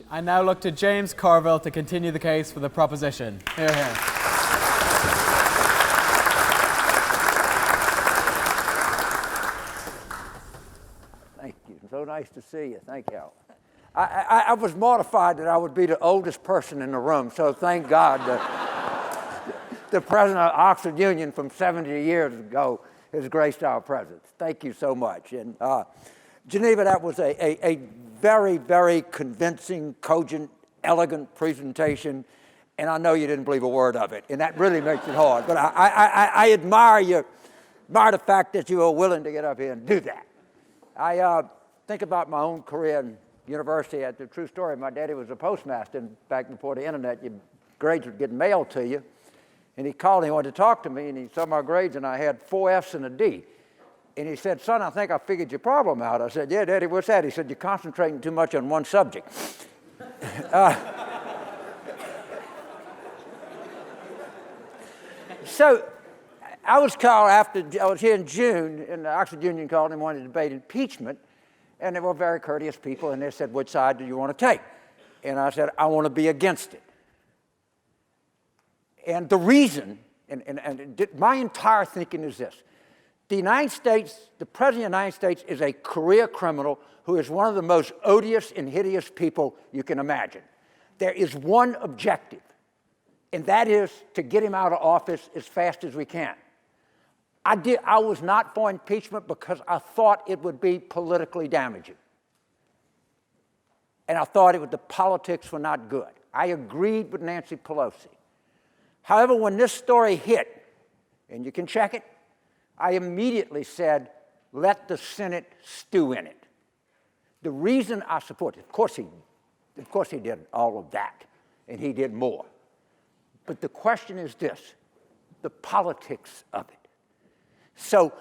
Impeach. I now look to James Carville to continue the case for the proposition. Hear, hear. Thank you. So nice to see you. Thank you. I was mortified that I would be the oldest person in the room, so thank God that the president of Oxford Union from 70 years ago has graced our presence. Thank you so much. And Geneva, that was a very, very convincing, cogent, elegant presentation, and I know you didn't believe a word of it, and that really makes it hard. But I admire you, admire the fact that you are willing to get up here and do that. I think about my own career in university. At the true story, my daddy was a postmaster, and back before the internet, your grades would get mailed to you. And he called and he wanted to talk to me, and he saw my grades, and I had 4 F's and a D. And he said, "Son, I think I figured your problem out." I said, "Yeah, Daddy, what's that?" He said, "You're concentrating too much on one subject." So I was called after, I was here in June, and the Oxford Union called and wanted to debate impeachment. And they were very courteous people, and they said, "Which side do you want to take?" And I said, "I want to be against it." And the reason, my entire thinking is this. The United States, the President of the United States is a career criminal who is one of the most odious and hideous people you can imagine. There is one objective, and that is to get him out of office as fast as we can. I was not for impeachment because I thought it would be politically damaging. And I thought the politics were not good. I agreed with Nancy Pelosi. However, when this story hit, and you can check it, I immediately said, let the Senate stew in it. The reason I support it, of course he did all of that, and he did more. But the question is this, the politics of it. So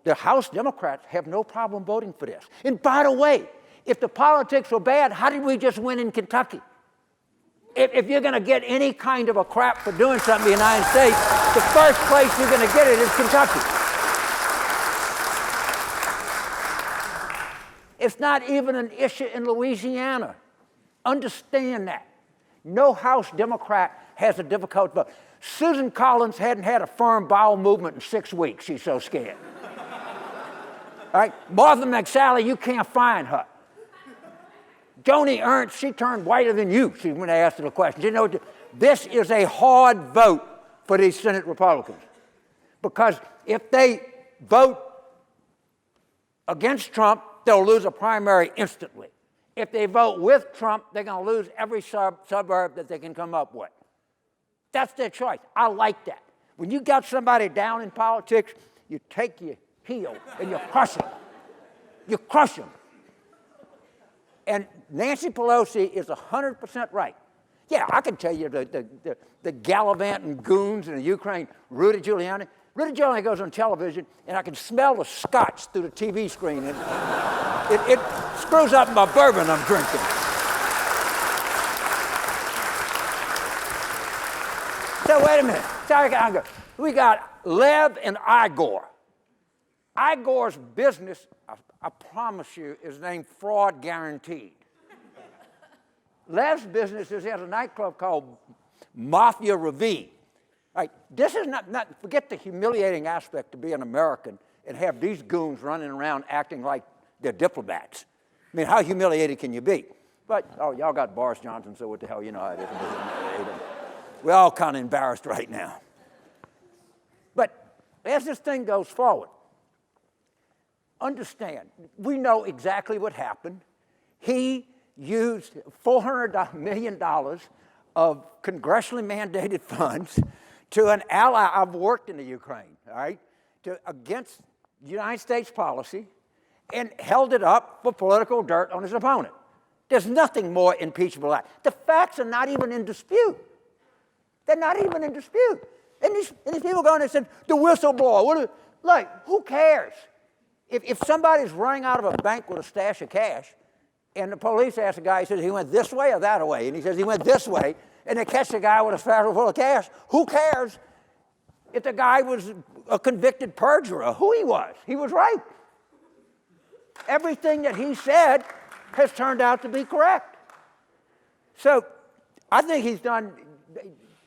the House Democrats have no problem voting for this. And by the way, if the politics were bad, how did we just win in Kentucky? If you're going to get any kind of a crap for doing something in the United States, the first place you're going to get it is Kentucky. It's not even an issue in Louisiana. Understand that. No House Democrat has a difficult vote. Susan Collins hadn't had a firm bowel movement in 6 weeks. She's so scared. All right? Martha McSally, you can't find her. Joni Ernst, she turned whiter than you when they asked her the question. You know, this is a hard vote for these Senate Republicans. Because if they vote against Trump, they'll lose a primary instantly. If they vote with Trump, they're going to lose every suburb that they can come up with. That's their choice. I like that. When you got somebody down in politics, you take your heel and you crush them. You crush them. And Nancy Pelosi is 100% right. Yeah, I can tell you the gallivanting goons in the Ukraine, Rudy Giuliani. Rudy Giuliani goes on television, and I can smell the scotch through the TV screen. And it screws up my bourbon I'm drinking. So wait a minute. We got Lev and Igor. Igor's business, I promise you, is named Fraud Guaranteed. Lev's business is he has a nightclub called Mafia Ravine. Right, this is not, forget the humiliating aspect to be an American and have these goons running around acting like they're diplomats. I mean, how humiliated can you be? But, y'all got Boris Johnson, so what the hell, you know how it is. We're all kind of embarrassed right now. But as this thing goes forward, understand, we know exactly what happened. He used $400 million of congressionally mandated funds to an ally. I've worked in the Ukraine, all right, against United States policy and held it up for political dirt on his opponent. There's nothing more impeachable than that. The facts are not even in dispute. They're not even in dispute. And these people go in and said, the whistleblower, who cares? If somebody's running out of a bank with a stash of cash, and the police ask the guy, he says, he went this way or that way? And he says, he went this way, and they catch the guy with a satchel full of cash. Who cares if the guy was a convicted perjurer? Who he was? He was right. Everything that he said has turned out to be correct. So I think he's done,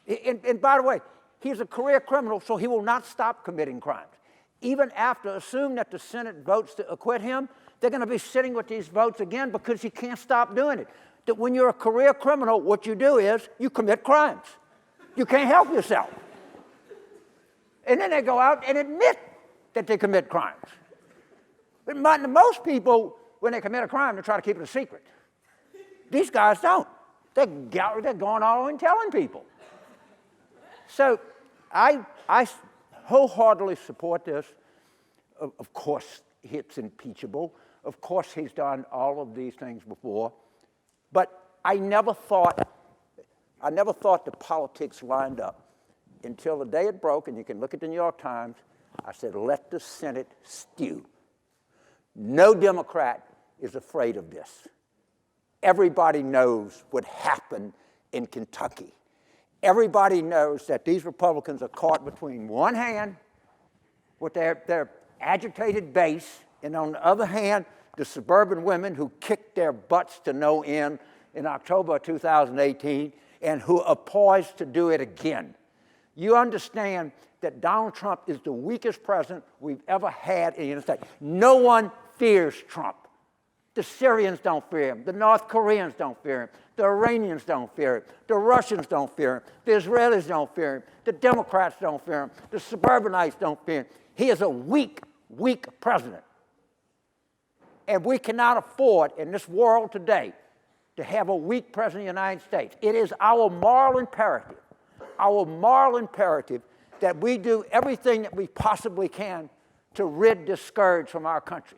and by the way, he's a career criminal, so he will not stop committing crimes. Even after, assume that the Senate votes to acquit him, they're going to be sitting with these votes again because he can't stop doing it. That when you're a career criminal, what you do is you commit crimes. You can't help yourself. And then they go out and admit that they commit crimes. But most people, when they commit a crime, they try to keep it a secret. These guys don't. They're going all and telling people. So I wholeheartedly support this. Of course, it's impeachable. Of course, he's done all of these things before. But I never thought the politics lined up until the day it broke, and you can look at the New York Times. I said, let the Senate stew. No Democrat is afraid of this. Everybody knows what happened in Kentucky. Everybody knows that these Republicans are caught between one hand with their agitated base, and on the other hand, the suburban women who kicked their butts to no end in October 2018 and who are poised to do it again. You understand that Donald Trump is the weakest president we've ever had in the United States. No one fears Trump. The Syrians don't fear him. The North Koreans don't fear him. The Iranians don't fear him. The Russians don't fear him. The Israelis don't fear him. The Democrats don't fear him. The suburbanites don't fear him. He is a weak, weak president. And we cannot afford in this world today to have a weak president of the United States. It is our moral imperative that we do everything that we possibly can to rid this scourge from our country.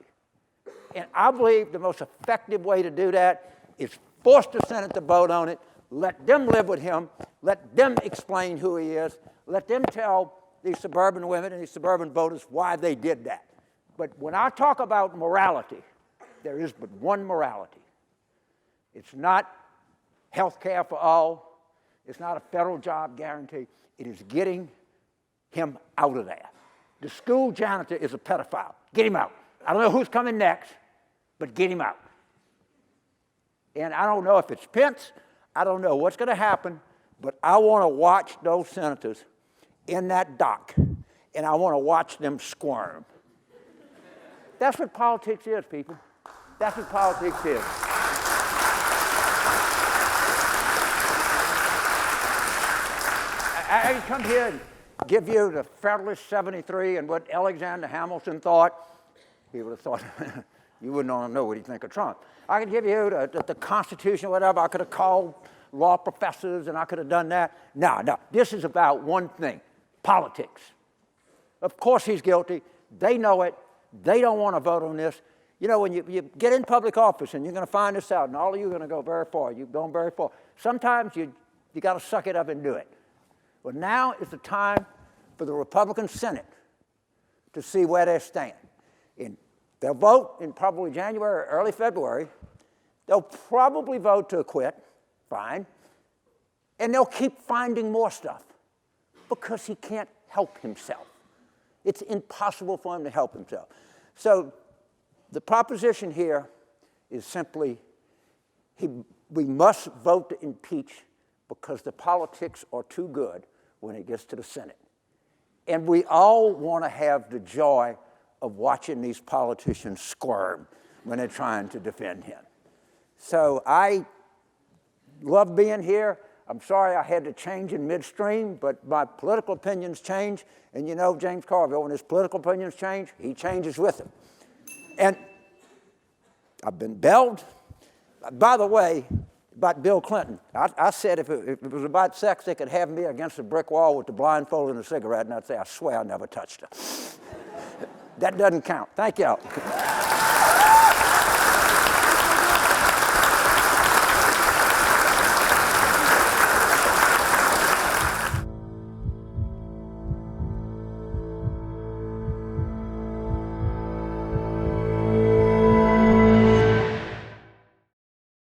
And I believe the most effective way to do that is force the Senate to vote on it, let them live with him, let them explain who he is, let them tell these suburban women and these suburban voters why they did that. But when I talk about morality, there is but one morality. It's not health care for all. It's not a federal job guarantee. It is getting him out of there. The school janitor is a pedophile. Get him out. I don't know who's coming next, but get him out. And I don't know if it's Pence. I don't know what's going to happen, but I want to watch those senators in that dock, and I want to watch them squirm. That's what politics is, people. That's what politics is. I can come here and give you the Federalist 73 and what Alexander Hamilton thought. He would have thought, you wouldn't want to know what he'd think of Trump. I could give you the Constitution or whatever. I could have called law professors and I could have done that. No. This is about one thing, politics. Of course he's guilty. They know it. They don't want to vote on this. You know, when you get in public office and you're going to find this out, and all of you are going to go very far. You've gone very far. Sometimes you got to suck it up and do it. Well, now is the time for the Republican Senate to see where they stand. And they'll vote in probably January or early February. They'll probably vote to acquit, fine. And they'll keep finding more stuff because he can't help himself. It's impossible for him to help himself. So the proposition here is simply we must vote to impeach because the politics are too good when it gets to the Senate. And we all want to have the joy of watching these politicians squirm when they're trying to defend him. So I love being here. I'm sorry I had to change in midstream, but my political opinions change. And you know James Carville, when his political opinions change, he changes with them. And I've been belled. By the way, about Bill Clinton, I said if it was about sex, they could have me against a brick wall with the blindfold and a cigarette, and I'd say, I swear I never touched her. That doesn't count. Thank you.